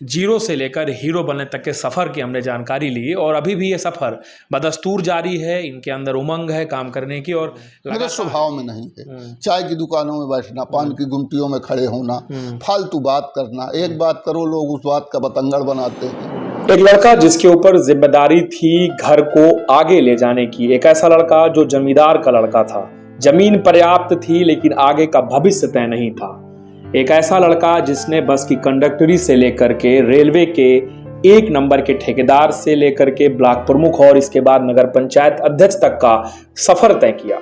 Zero से लेकर hero बनने तक के सफ़र की हमने जानकारी ली और अभी भी ये सफ़र बदस्तूर जारी है। इनके अंदर उमंग है काम करने की और मेरे स्वभाव में नहीं है। चाय की दुकानों में बैठना, पान की गुमटियों में खड़े होना, फालतू बात करना, एक बात करो लोग उस बात का बतंगड़ बनाते हैं। एक लड़का जिसके ऊपर जिम्मेदारी थी घर को आगे ले जाने की, एक ऐसा लड़का जो जमींदार का लड़का था। जमीन पर्याप्त थी लेकिन आगे का भविष्य तय नहीं था। एक ऐसा लड़का जिसने बस की कंडक्टरी से लेकर के रेलवे के 1 नंबर के ठेकेदार से लेकर के ब्लॉक प्रमुख और इसके बाद नगर पंचायत अध्यक्ष तक का सफर तय किया।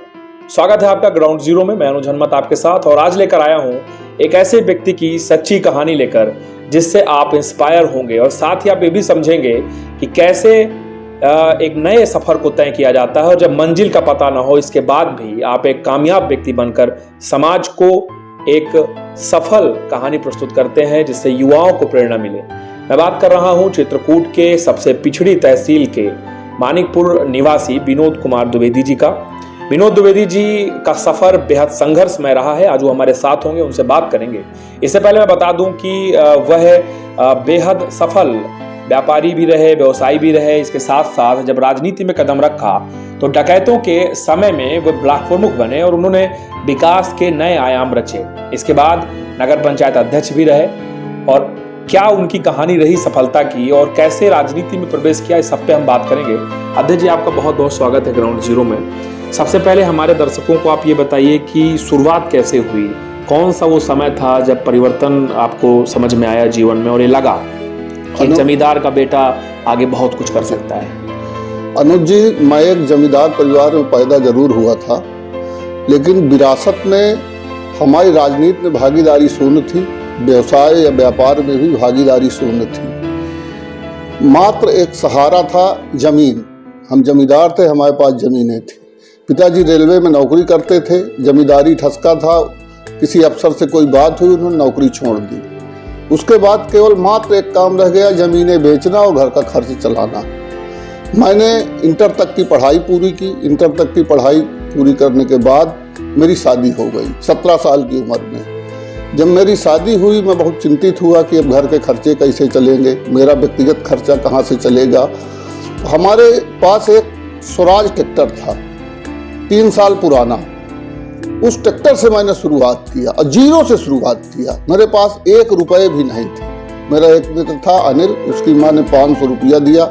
स्वागत है आपका ग्राउंड जीरो में। मैं अनुज हनुमत आपके साथ और आज लेकर आया हूं एक ऐसे व्यक्ति की सच्ची कहानी लेकर जिससे आप इंस्पायर होंगे और साथ ही आप ये भी समझेंगे कि कैसे एक नए सफर को तय किया जाता है और जब मंजिल का पता ना हो इसके बाद भी आप एक कामयाब व्यक्ति बनकर समाज को एक सफल कहानी प्रस्तुत करते हैं जिससे युवाओं को प्रेरणा मिले। मैं बात कर रहा हूं चित्रकूट के सबसे पिछड़ी तहसील के मानिकपुर निवासी विनोद कुमार द्विवेदी जी का। विनोद द्विवेदी जी का सफर बेहद संघर्षमय रहा है। आज वो हमारे साथ होंगे, उनसे बात करेंगे। इससे पहले मैं बता दूं कि वह बेहद सफल व्यापारी भी रहे, व्यवसायी भी रहे। इसके साथ साथ जब राजनीति में कदम रखा तो डकैतों के समय में वो ब्लॉक प्रमुख बने और उन्होंने विकास के नए आयाम रचे। इसके बाद नगर पंचायत अध्यक्ष भी रहे और क्या उनकी कहानी रही सफलता की और कैसे राजनीति में प्रवेश किया, इस सब पे हम बात करेंगे। अध्यक्ष जी, आपका बहुत बहुत स्वागत है ग्राउंड जीरो में। सबसे पहले हमारे दर्शकों को आप ये बताइए कि शुरुआत कैसे हुई, कौन सा वो समय था जब परिवर्तन आपको समझ में आया जीवन में और ये लगा कि जमींदार का बेटा आगे बहुत कुछ कर सकता है। अनुज जी, मैं एक जमींदार परिवार में पैदा जरूर हुआ था, लेकिन विरासत में हमारी राजनीति में भागीदारी शून्य थी, व्यवसाय या व्यापार में भी भागीदारी शून्य थी। मात्र एक सहारा था जमीन। हम जमींदार थे, हमारे पास जमीनें थी। पिताजी रेलवे में नौकरी करते थे, जमींदारी ठसका था। किसी अफसर से कोई बात हुई, उन्होंने नौकरी छोड़ दी। उसके बाद केवल मात्र एक काम रह गया, जमीनें बेचना और घर का खर्च चलाना। मैंने इंटर तक की पढ़ाई पूरी की। इंटर तक की पढ़ाई पूरी करने के बाद मेरी शादी हो गई 17 साल की उम्र में। जब मेरी शादी हुई मैं बहुत चिंतित हुआ कि अब घर के खर्चे कैसे चलेंगे, मेरा व्यक्तिगत खर्चा कहाँ से चलेगा। हमारे पास एक स्वराज ट्रैक्टर था 3 साल पुराना। उस ट्रैक्टर से मैंने शुरुआत किया और जीरो से शुरुआत किया। मेरे पास 1 रुपये भी नहीं थे। मेरा एक मित्र था अनिल, उसकी माँ ने 500 रुपया दिया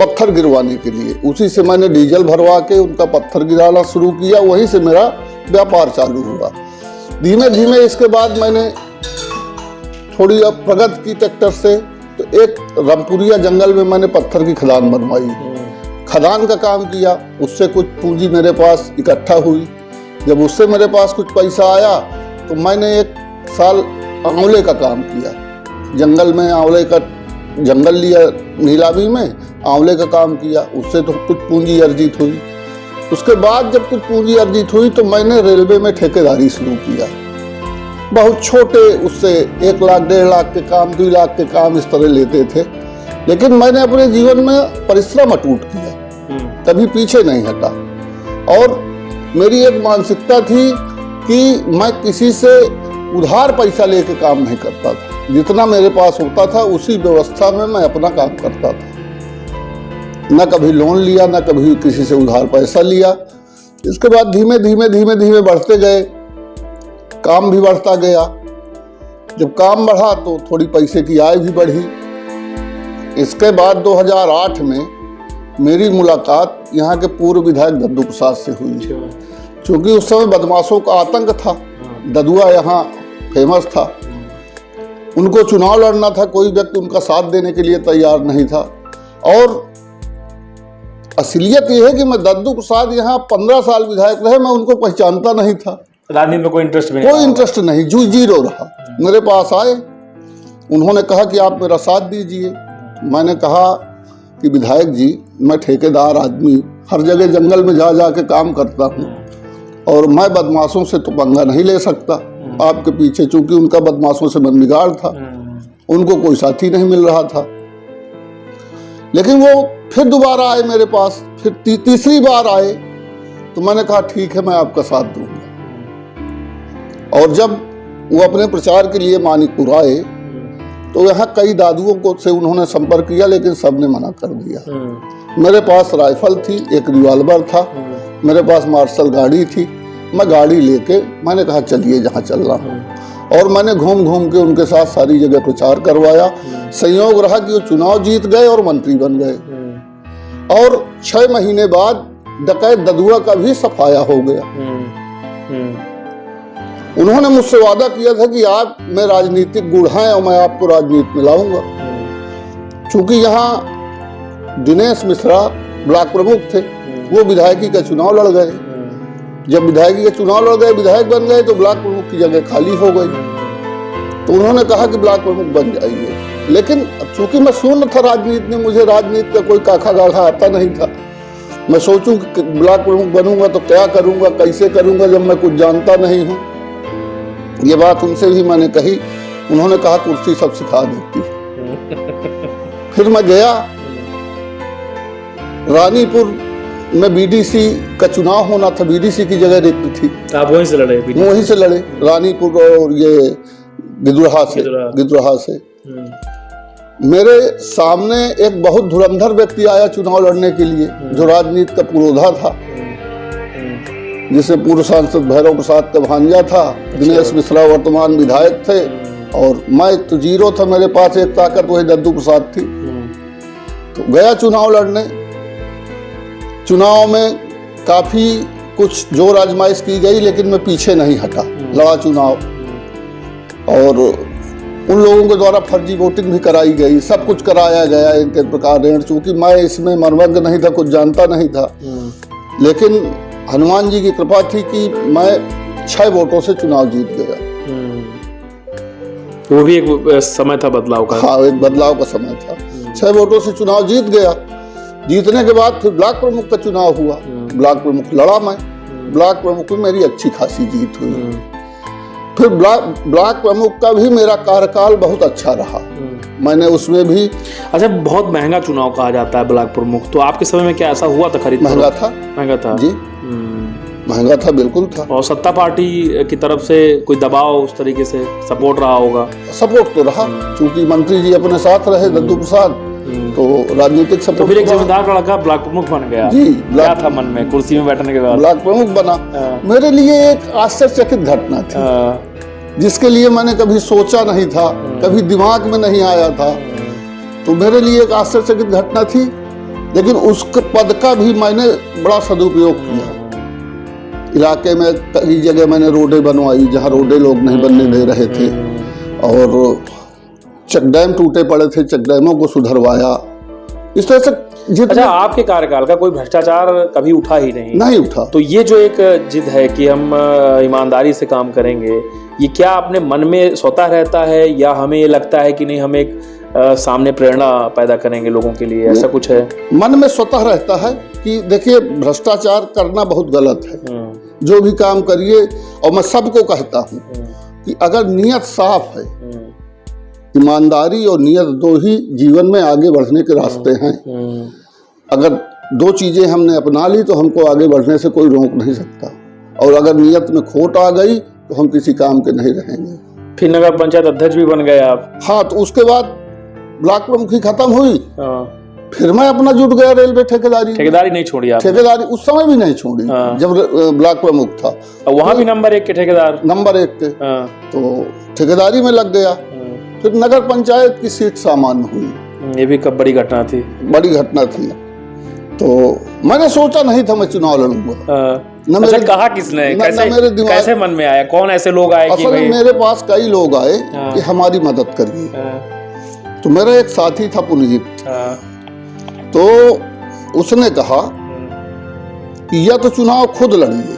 पत्थर गिरवाने के लिए। उसी से मैंने डीजल भरवा के उनका पत्थर गिराना शुरू किया। वहीं से मेरा व्यापार चालू हुआ। धीमे धीमे इसके बाद मैंने थोड़ी प्रगति की ट्रैक्टर से, तो एक रामपुरिया जंगल में मैंने पत्थर की खदान बनवाई, खदान का काम किया। उससे कुछ पूंजी मेरे पास इकट्ठा हुई। जब उससे मेरे पास कुछ पैसा आया तो मैंने 1 साल आंवले का काम किया। जंगल में आंवले का जंगल लिया, नीलामी में आंवले का काम किया। उससे तो कुछ पूंजी अर्जित हुई। उसके बाद जब कुछ पूंजी अर्जित हुई तो मैंने रेलवे में ठेकेदारी शुरू किया। बहुत छोटे, उससे 1 लाख 1.5 लाख के काम, 2 लाख के काम इस तरह लेते थे। लेकिन मैंने अपने जीवन में परिश्रम अटूट किया, कभी पीछे नहीं हटा। और मेरी एक मानसिकता थी कि मैं किसी से उधार पैसा लेके काम नहीं करता था। जितना मेरे पास होता था उसी व्यवस्था में मैं अपना काम करता था। न कभी लोन लिया, न कभी किसी से उधार पैसा लिया। इसके बाद धीमे धीमे बढ़ते गए, काम भी बढ़ता गया। जब काम बढ़ा तो थोड़ी पैसे की आय भी बढ़ी। इसके बाद 2008 में मेरी मुलाकात यहाँ के पूर्व विधायक दद्दू प्रसाद से हुई। क्योंकि उस समय बदमाशों का आतंक था, ददुआ यहाँ फेमस था। उनको चुनाव लड़ना था, कोई व्यक्ति उनका साथ देने के लिए तैयार नहीं था। और असलियत यह है कि मैं दद्दू प्रसाद यहाँ 15 साल विधायक रहे, मैं उनको पहचानता नहीं था। राजनीति में कोई इंटरेस्ट नहीं, जीरो रहा। मेरे पास आए, उन्होंने कहा कि आप मेरा साथ दीजिए। मैंने कहा कि विधायक जी, मैं ठेकेदार आदमी, हर जगह जंगल में जा के काम करता हूँ और मैं बदमाशों से तो पंगा नहीं ले सकता आपके पीछे। चूंकि उनका बदमाशों से मन बिगाड़ था, उनको कोई साथी नहीं मिल रहा था। लेकिन वो फिर दोबारा आए मेरे पास, फिर तीसरी बार आए तो मैंने कहा ठीक है, मैं आपका साथ दूंगा। और जब वो अपने प्रचार के लिए मानिकपुर आए तो यहाँ कई दादुओं को से उन्होंने संपर्क किया, लेकिन सबने मना कर दिया। मेरे पास राइफल थी, एक रिवॉल्वर था, मेरे पास मार्शल गाड़ी थी। मैं गाड़ी लेके मैंने कहा चलिए जहाँ चलना हो, और मैंने घूम घूम के उनके साथ सारी जगह प्रचार करवाया। संयोग रहा कि वो चुनाव जीत गए और मंत्री बन गए, और 6 महीने बाद डकैत ददुआ का भी सफाया हो गया। उन्होंने मुझसे वादा किया था कि आप में राजनीतिक गुण हैं और मैं आपको राजनीति में लाऊंगा। चूंकि यहाँ दिनेश मिश्रा ब्लॉक प्रमुख थे, वो विधायकी का चुनाव लड़ गए। जब विधायकी का चुनाव लड़ गए, विधायक बन गए, तो ब्लॉक प्रमुख की जगह खाली हो गई। तो उन्होंने कहा कि ब्लॉक प्रमुख बन जाइए, लेकिन चूंकि मैं शून्य था राजनीति में, मुझे राजनीति का कोई काखा गाखा आता नहीं था। मैं सोचूं कि ब्लॉक प्रमुख बनूंगा तो क्या करूंगा, कैसे करूंगा, जब मैं कुछ जानता नहीं हूं। ये बात उनसे भी मैंने कही, उन्होंने कहा कुर्सी सब सिखा देती। फिर मैं गया, रानीपुर में बीडीसी का चुनाव होना था, बीडीसी की जगह रिक्त थी। आप वहीं से लड़े? वहीं से लड़े, रानीपुर और ये गिद्धौरा से। मेरे सामने एक बहुत धुरंधर व्यक्ति आया चुनाव लड़ने के लिए, जो राजनीति का पुरोधा था, जिसे पूर्व सांसद भैरव प्रसाद का भांजा था। दिनेश मिश्रा वर्तमान विधायक थे, और मैं तो जीरो था, मेरे पास एक ताकत वही दद्दू प्रसाद थी। तो गया चुनाव लड़ने। चुनाव में काफी कुछ जोर आजमाइश की गई, लेकिन मैं पीछे नहीं हटा, लड़ा चुनाव। और उन लोगों के द्वारा फर्जी वोटिंग भी कराई गई, सब कुछ कराया गया एक प्रकार। चूंकि मैं इसमें मर्मज्ञ नहीं था, कुछ जानता नहीं था, लेकिन हनुमान जी की कृपा थी कि मैं 6 वोटों से चुनाव जीत गया। वो भी एक समय था बदलाव का। हाँ, एक बदलाव का समय था। 6 वोटों से चुनाव जीत गया। जीतने के बाद फिर ब्लॉक प्रमुख का चुनाव हुआ। ब्लॉक प्रमुख लड़ा मैं, ब्लॉक प्रमुख में मेरी अच्छी खासी जीत हुई। फिर ब्लॉक प्रमुख का भी मेरा कार्यकाल बहुत अच्छा रहा। मैंने उसमें भी, अच्छा, बहुत महंगा चुनाव कहा जाता है ब्लॉक प्रमुख, तो आपके समय में क्या ऐसा हुआ था? खरीद महंगा था? महंगा था जी, महंगा था, बिल्कुल था। और सत्ता पार्टी की तरफ से कोई दबाव उस तरीके से सपोर्ट रहा होगा? सपोर्ट तो रहा, क्योंकि मंत्री जी अपने साथ रहे, दद्दू प्रसाद, तो राजनीतिक सपोर्ट। तो फिर एक जमींदार का लड़का ब्लॉक प्रमुख बन गया। जी, क्या था मन में कुर्सी में बैठने के बाद? ब्लॉक प्रमुख बना। मेरे लिए एक आश्चर्यचकित घटना थी, जिसके लिए मैंने कभी सोचा नहीं था, कभी दिमाग में नहीं आया था। तो मेरे लिए एक आश्चर्यचकित घटना थी, लेकिन उस पद का भी मैंने बड़ा सदुपयोग किया। इलाके में कई जगह मैंने रोडें बनवाई, जहाँ रोडें लोग नहीं बनने दे रहे थे, और चेक डैम टूटे पड़े थे, चेक डैमों को सुधरवाया। इस तरह से अच्छा, आपके कार्यकाल का कोई भ्रष्टाचार कभी उठा ही नहीं उठा। तो ये जो एक जिद है कि हम ईमानदारी से काम करेंगे, ये क्या अपने मन में स्वतः रहता है, या हमें ये लगता है कि नहीं हम एक सामने प्रेरणा पैदा करेंगे लोगों के लिए, ऐसा कुछ है? मन में स्वतः रहता है कि देखिए, भ्रष्टाचार करना बहुत गलत है। जो भी काम करिए, और मैं सबको कहता हूँ कि अगर नियत साफ है, ईमानदारी और नियत दो ही जीवन में आगे बढ़ने के रास्ते हैं। अगर 2 चीजें हमने अपना ली तो हमको आगे बढ़ने से कोई रोक नहीं सकता, और अगर नियत में खोट आ गई तो हम किसी काम के नहीं रहेंगे। फिर नगर पंचायत अध्यक्ष भी बन गए आप? हाँ, तो उसके बाद ब्लॉक प्रमुखी खत्म हुई, फिर मैं अपना जुट गया रेलवे ठेकेदारी नहीं छोड़ी आप? ठेकेदारी उस समय भी नहीं छोड़ी, जब ब्लॉक प्रमुख था। वहाँ भी नंबर 1 के ठेकेदार? नंबर 1 के। तो ठेकेदारी में लग गया। फिर नगर पंचायत की सीट सामान्य हुई। ये भी कब बड़ी घटना थी? बड़ी घटना थी। तो मैंने सोचा नहीं था मैं चुनाव लड़ूंगा। अच्छा, कहा किसने? कैसे मन में आया? कौन ऐसे लोग आए कि भाई? मेरे पास कई लोग आए कि हमारी मदद करिए। तो मेरा एक साथी था पुनीत, तो उसने कहा कि या तो चुनाव खुद लड़िए,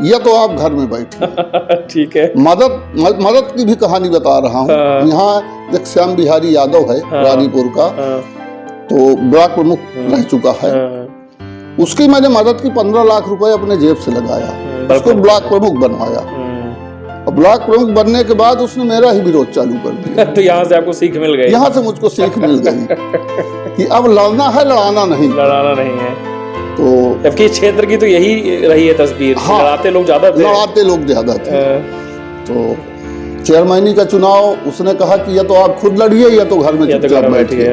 या तो आप घर में बैठिए। ठीक है। मदद की भी कहानी बता रहा हूँ। यहाँ एक श्याम बिहारी यादव है, रानीपुर का, तो ब्लॉक प्रमुख रह चुका है। उसकी मैंने मदद की, 15 लाख रुपए अपने जेब से लगाया, उसको ब्लॉक प्रमुख बनवाया। और ब्लॉक प्रमुख बनने के बाद उसने मेरा ही विरोध चालू कर दिया। तो यहाँ से आपको सीख मिल गई? यहाँ से मुझको सीख मिल गई कि अब लड़ना है, लड़ाना नहीं है। तो जबकि क्षेत्र की तो यही रही है तस्वीर। हाँ, लड़ाते लोग ज्यादा थे। तो चेयरमैनी का चुनाव उसने कहा कि या तो आप खुद लड़िए या तो घर में चुपचाप बैठिए।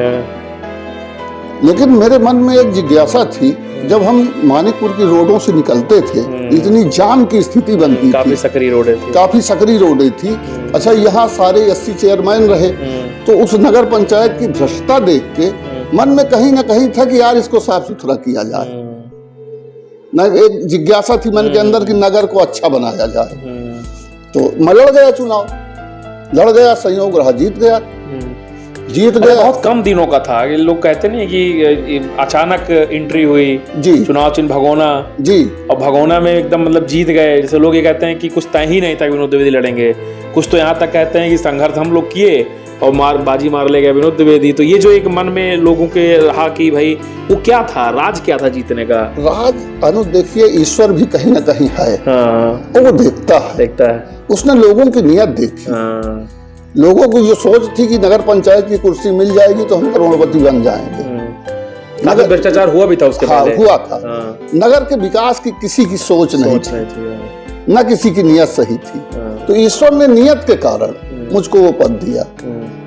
लेकिन मेरे मन में एक जिज्ञासा थी, जब हम मानिकपुर की रोडों से निकलते थे इतनी जाम की स्थिति बनती काफी थी, सकरी रोडें थी, काफी सकरी रोडें थी। अच्छा, यहाँ सारे 80 चेयरमैन रहे, तो उस नगर पंचायत की भ्रष्टता देख के मन में कहीं ना कहीं था कि यार इसको साफ सुथरा किया जाए। एक जिज्ञासा थी मन के अंदर कि नगर को अच्छा बनाया जाए। तो मैं लड़ गया चुनाव, लड़ गया, संयोग रहा, जीत गया। बहुत कम दिनों का था। लोग कहते नहीं कि अचानक एंट्री हुई जी, चुनाव चिन्ह भगोना जी, और भगोना में एकदम मतलब जीत गए। जैसे लोग ये कहते हैं कि कुछ तय ही नहीं था विनोद द्विवेदी लड़ेंगे, कुछ तो यहाँ तक कहते हैं कि संघर्ष हम लोग किए और बाजी मार ले गए विनोद द्विवेदी। तो ये जो एक मन में लोगों के रहा कि भाई वो क्या था, राज क्या था जीतने का? राज अनुज देखिए, ईश्वर भी कहीं ना कहीं है। हाँ, वो देखता है। उसने लोगों की नियत देखी। हाँ, लोगों को जो सोच थी कि नगर पंचायत की कुर्सी मिल जाएगी तो हम करोड़पति बन जाएंगे। नगर भ्रष्टाचार हुआ भी था उसके पहले। हुआ था। नगर के विकास की किसी की सोच नहीं थी, न किसी की नियत सही थी। तो ईश्वर ने नियत के कारण मुझको वो पद दिया,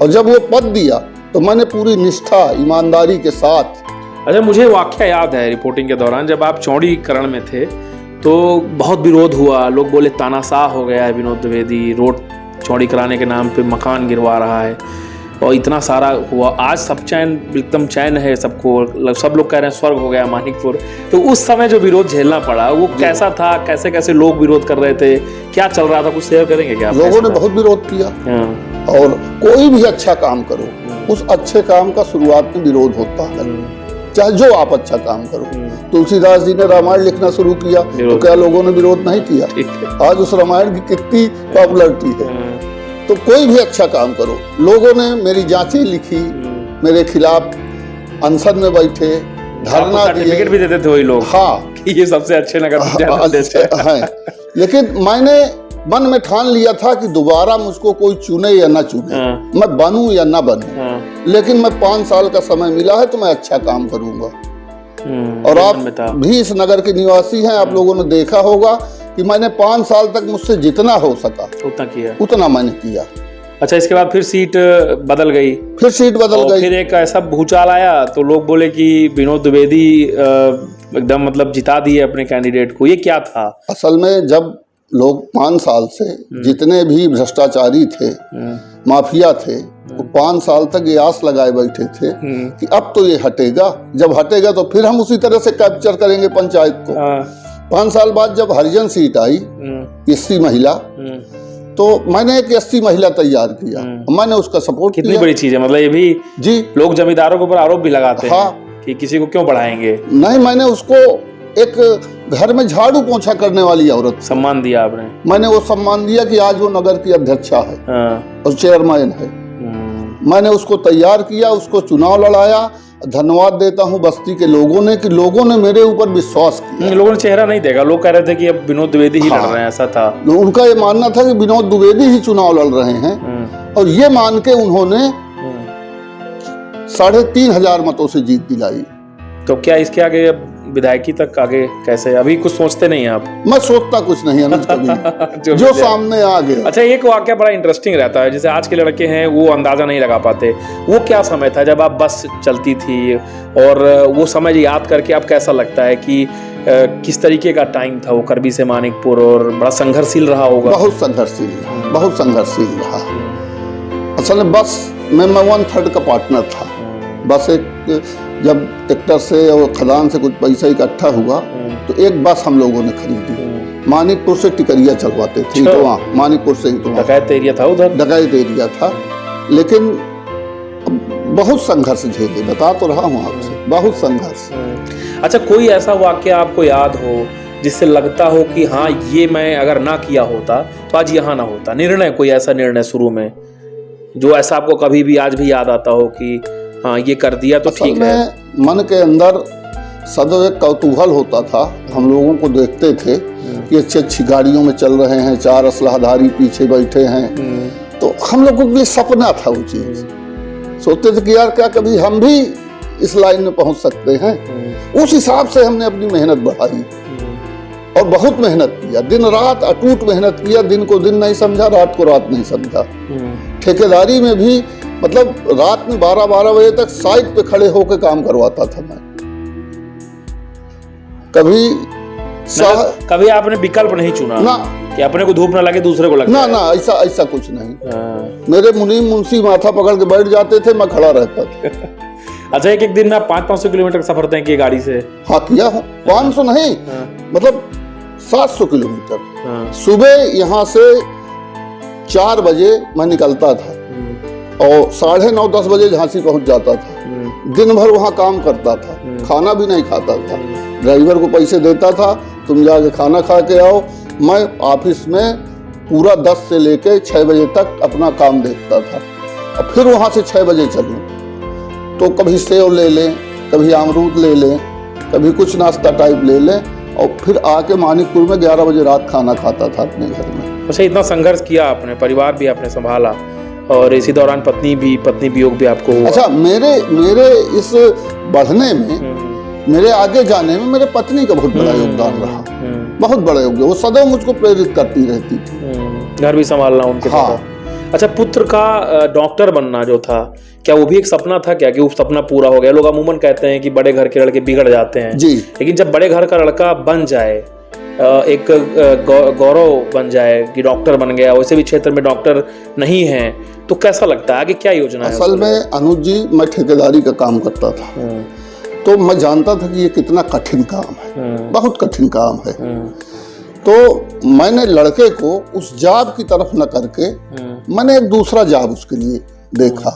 और जब वो पद दिया तो मैंने पूरी निष्ठा ईमानदारी के साथ। अच्छा, मुझे वाकया याद है रिपोर्टिंग के दौरान, जब आप चौड़ीकरण में थे तो बहुत विरोध हुआ। लोग बोले तानाशाह हो गया है विनोद द्विवेदी, रोड चौड़ी कराने के नाम पे मकान गिरवा रहा है, और इतना सारा हुआ। आज सब चैन, एकदम चैन है सबको, सब लोग कह रहे हैं स्वर्ग हो गया मानिकपुर। तो उस समय जो विरोध झेलना पड़ा वो कैसा था? कैसे कैसे लोग विरोध कर रहे थे, क्या चल रहा था, कुछ शेयर करेंगे क्या? लोगों ने बहुत विरोध किया, और कोई भी अच्छा काम करो, उस अच्छे काम का शुरुआत में विरोध होता है, चाहे जो आप अच्छा काम करो। तुलसीदास जी ने रामायण लिखना शुरू किया तो क्या लोगों ने विरोध नहीं किया? आज उस रामायण की कितनी पॉपुलरिटी है। तो कोई भी अच्छा काम करो, लोगों ने मेरी जांचें लिखी, मेरे खिलाफ अनशन में बैठे, धरना दिए, भी देते थे वही लोग। हाँ, कि ये सबसे अच्छे नगर पंचायत हैं। लेकिन मैंने मन में ठान लिया था कि दोबारा मुझको कोई चुने या ना चुने, मैं बनूं या ना बनूं, लेकिन मैं 5 साल का समय मिला है तो मैं अच्छा काम करूंगा। और आप भी इस नगर के निवासी हैं, आप लोगों ने देखा होगा कि मैंने 5 साल तक मुझसे जितना हो सका उतना मैंने किया। अच्छा, इसके बाद फिर सीट बदल गई? फिर सीट बदल गई। फिर एक ऐसा भूचाल आया तो लोग बोले कि विनोद द्विवेदी एकदम मतलब जिता दिए अपने कैंडिडेट को। ये क्या था? असल में जब लोग 5 साल से जितने भी भ्रष्टाचारी थे, माफिया थे, वो 5 साल तक ये आस लगाए बैठे थे कि अब तो ये हटेगा, जब हटेगा तो फिर हम उसी तरह से कैप्चर करेंगे पंचायत को। 5 साल बाद जब हरिजन सीट आई, SC महिला, तो मैंने एक SC महिला तैयार किया, मैंने उसका सपोर्ट किया। कितनी बड़ी चीज है, मतलब ये भी जी, लोग जमींदारों के ऊपर आरोप भी लगाते हैं कि किसी को क्यों बढ़ाएंगे। नहीं, मैंने उसको एक घर में झाड़ू पोंछा करने वाली औरत सम्मान दिया आपने। मैंने वो सम्मान दिया कि आज वो नगर की अध्यक्षा है और चेयरमैन है। मैंने उसको तैयार किया, उसको चुनाव लड़ाया। धन्यवाद देता हूं बस्ती के लोगों ने कि लोगों ने मेरे ऊपर विश्वास किया। लोगों ने चेहरा नहीं देखा, लोग कह रहे थे कि अब विनोद द्विवेदी ही लड़ रहे हैं, ऐसा था। उनका ये मानना था कि विनोद द्विवेदी ही चुनाव लड़ रहे हैं, और ये मान के उन्होंने 3,500 मतों से जीत दिलाई। तो क्या इसके आगे अब विधायकी तक आगे कैसे? अभी कुछ सोचते नहीं आप? मैं सोचता कुछ नहीं अनुज कभी जो सामने आ गया। अच्छा, एक वाकया बड़ा इंटरेस्टिंग रहता है, जैसे आज के लड़के हैं वो अंदाजा नहीं लगा पाते। वो क्या समय था जब आप बस चलती थी, और वो समय याद करके आप कैसा लगता है कि किस तरीके का टाइम था वो करबी से मानिकपुर, और बड़ा संघर्षशील रहा होगा? बहुत संघर्षशील रहा। असल में बस में मैं 1/3 का पार्टनर था। बस एक जब ट्रैक्टर से और खदान से कुछ पैसा इकट्ठा हुआ तो एक बस हम लोगों ने खरीदी। मानिकपुर से टिकरिया चलवाते थे, तो वहाँ मानिकपुर से डकैत एरिया था, उधर डकैत एरिया था। लेकिन बहुत संघर्ष झेले, बता तो रहा हूँ आपसे, बहुत संघर्ष। अच्छा, कोई ऐसा वाक्य आपको याद हो जिससे लगता हो कि हाँ ये मैं अगर ना किया होता तो आज यहाँ ना होता? निर्णय, कोई ऐसा निर्णय शुरू में जो ऐसा आपको कभी भी आज भी याद आता हो कि हाँ ये कर दिया तो ठीक है? मन के अंदर सदैव एक कौतूहल होता था। हम लोगों को देखते थे कि अच्छी गाड़ियों में चल रहे हैं, 4 असलहाधारी पीछे बैठे हैं, तो हम लोगों के लिए सपना था वो चीज। सोचते थे कि यार क्या कभी हम भी इस लाइन में पहुंच सकते हैं। उस हिसाब से हमने अपनी मेहनत बढ़ाई, और बहुत मेहनत किया, दिन रात अटूट मेहनत किया, दिन को दिन नहीं समझा, रात को रात नहीं समझा। ठेकेदारी में भी मतलब रात में 12-12 बजे तक साइट पे खड़े होकर काम करवाता था मैं। कभी आपने विकल्प नहीं चुना ना कि अपने को धूप ना लगे दूसरे को लगे? ना ना, ऐसा कुछ नहीं। मेरे मुनीम मुंशी माथा पकड़ के बैठ जाते थे, मैं खड़ा रहता था। अच्छा, एक दिन में आप 500 किलोमीटर का सफर तय किए गाड़ी से? हाँ किया हूँ। 500 नहीं, मतलब 700 किलोमीटर। सुबह यहाँ से 4 बजे मैं निकलता था और 9:30-10 बजे झांसी पहुंच जाता था। दिन भर वहाँ काम करता था, खाना भी नहीं खाता था। ड्राइवर को पैसे देता था, तुम जाके खाना खा के आओ। मैं ऑफिस में पूरा 10 से लेके 6 बजे तक अपना काम देखता था और फिर वहाँ से 6 बजे चलूँ तो कभी सेव ले लें, कभी अमरूद ले लें, कभी कुछ नाश्ता टाइप ले लें और फिर आके मानिकपुर में 11 बजे रात खाना खाता था अपने घर में। अच्छा, इतना संघर्ष किया आपने, परिवार भी आपने संभाला और इसी दौरान पत्नी वियोग भी आपको हुआ। अच्छा, मेरे इस बढ़ने में, मेरे आगे जाने में मेरे पत्नी का बहुत बड़ा योगदान रहा, बहुत बड़ा योगदान। वो सदैव मुझको प्रेरित करती रहती थी। घर भी संभालना उनके साथ। अच्छा, पुत्र का डॉक्टर बनना जो था, क्या वो भी एक सपना था क्या कि वो सपना पूरा हो गया? लोग अमूमन कहते हैं कि बड़े घर के लड़के बिगड़ जाते हैं जी, लेकिन जब बड़े घर का लड़का बन जाए, एक गौरव बन जाए कि डॉक्टर बन गया, वैसे भी क्षेत्र में डॉक्टर नहीं है, तो कैसा लगता है? आगे क्या योजना है? असल में अनुज जी, मैं ठेकेदारी का काम करता था तो मैं जानता था कि ये कितना कठिन काम है, बहुत कठिन काम है। तो मैंने लड़के को उस जॉब की तरफ न करके मैंने एक दूसरा जॉब उसके लिए देखा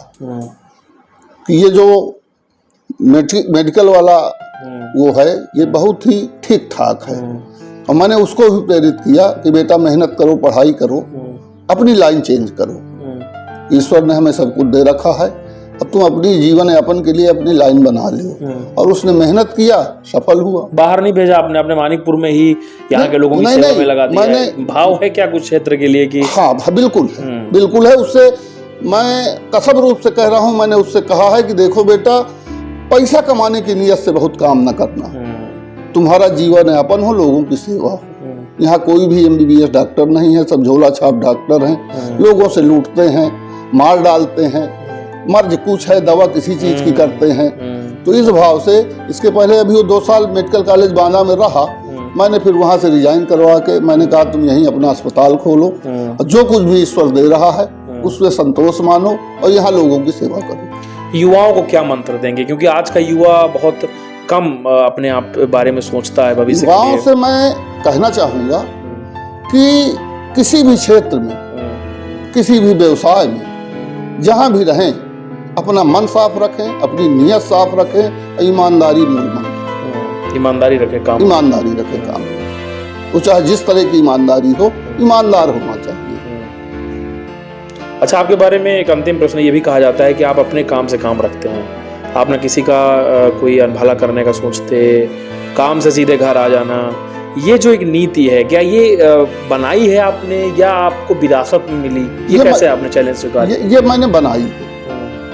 कि ये जो मेडिकल वाला वो है, ये बहुत ही ठीक ठाक है। और मैंने उसको भी प्रेरित किया कि बेटा मेहनत करो, पढ़ाई करो, अपनी लाइन चेंज करो। ईश्वर ने हमें सब कुछ दे रखा है, अब तुम अपनी जीवन यापन के लिए अपनी लाइन बना लो। और उसने मेहनत किया, सफल हुआ। बाहर नहीं भेजा आपने? अपने मानिकपुर में ही यहाँ के लोगों की सेवा में लगा दिया है? भाव है क्या कुछ क्षेत्र के लिए कि? हाँ बिल्कुल है, बिल्कुल है। उससे मैं कसम रूप से कह रहा हूँ, मैंने उससे कहा है कि देखो बेटा, पैसा कमाने की नीयत से बहुत काम न करना, तुम्हारा जीवन यापन हो, लोगों की सेवा हो। यहाँ कोई भी MBBS डॉक्टर नहीं है, सब झोला छाप डॉक्टर हैं, लोगों से लूटते हैं, मार डालते हैं, मर्ज कुछ है, दवा किसी चीज की करते हैं। तो इस भाव से इसके पहले अभी वो 2 साल मेडिकल कॉलेज बांदा में रहा, मैंने फिर वहां से रिजाइन करवा के मैंने कहा तुम यहीं अपना अस्पताल खोलो, जो कुछ भी ईश्वर दे रहा है उसमें संतोष मानो और यहाँ लोगों की सेवा करो। युवाओं को क्या मंत्र देंगे, क्योंकि आज का युवा बहुत कम अपने आप बारे में सोचता है भविष्य? युवाओं से मैं कहना चाहूँगा कि किसी भी क्षेत्र में, किसी भी व्यवसाय में, जहाँ भी रहें, अपना मन साफ रखें, अपनी नीयत साफ रखें, ईमानदारी मूल मंत्र। ईमानदारी रखें काम, ईमानदारी रखें काम। वो चाहे जिस तरह की ईमानदारी हो, ईमानदार होना चाहिए। अच्छा, आपके बारे में एक अंतिम प्रश्न ये भी कहा जाता है कि आप अपने काम से काम रखते हैं, आप ना किसी का कोई अनभला करने का सोचते, काम से सीधे घर आ जाना। ये जो एक नीति है, क्या ये बनाई है आपने या आपको विरासत में मिली? ये कैसे आपने चैलेंज स्वीकार? ये मैंने बनाई है,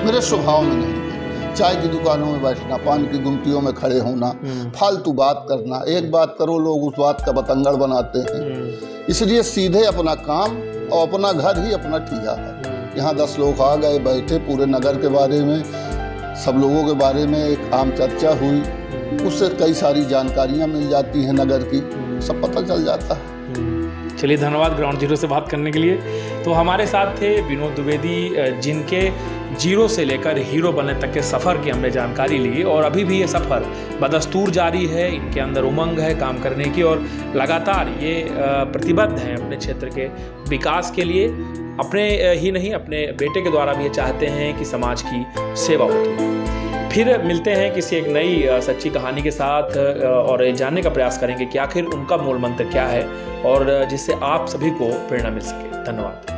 मेरे स्वभाव में नहीं है। चाय की दुकानों में बैठना, पान की गुमटियों में खड़े होना, फालतू बात करना, एक बात करो लोग उस बात का बतंगड़ बनाते हैं। इसलिए सीधे अपना काम और अपना घर ही अपना ठिया है। यहाँ 10 लोग आ गए, बैठे, पूरे नगर के बारे में, सब लोगों के बारे में एक आम चर्चा हुई, उससे कई सारी जानकारियाँ मिल जाती हैं, नगर की सब पता चल जाता है। चलिए, धन्यवाद ग्राउंड जीरो से बात करने के लिए। तो हमारे साथ थे विनोद द्विवेदी, जिनके जीरो से लेकर हीरो बनने तक के सफ़र की हमने जानकारी ली और अभी भी ये सफ़र बदस्तूर जारी है। इनके अंदर उमंग है काम करने की और लगातार ये प्रतिबद्ध हैं अपने क्षेत्र के विकास के लिए। अपने ही नहीं, अपने बेटे के द्वारा भी ये चाहते हैं कि समाज की सेवा होती है। फिर मिलते हैं किसी एक नई सच्ची कहानी के साथ और जानने का प्रयास करेंगे कि आखिर उनका मूल मंत्र क्या है और जिससे आप सभी को प्रेरणा मिल सके। धन्यवाद।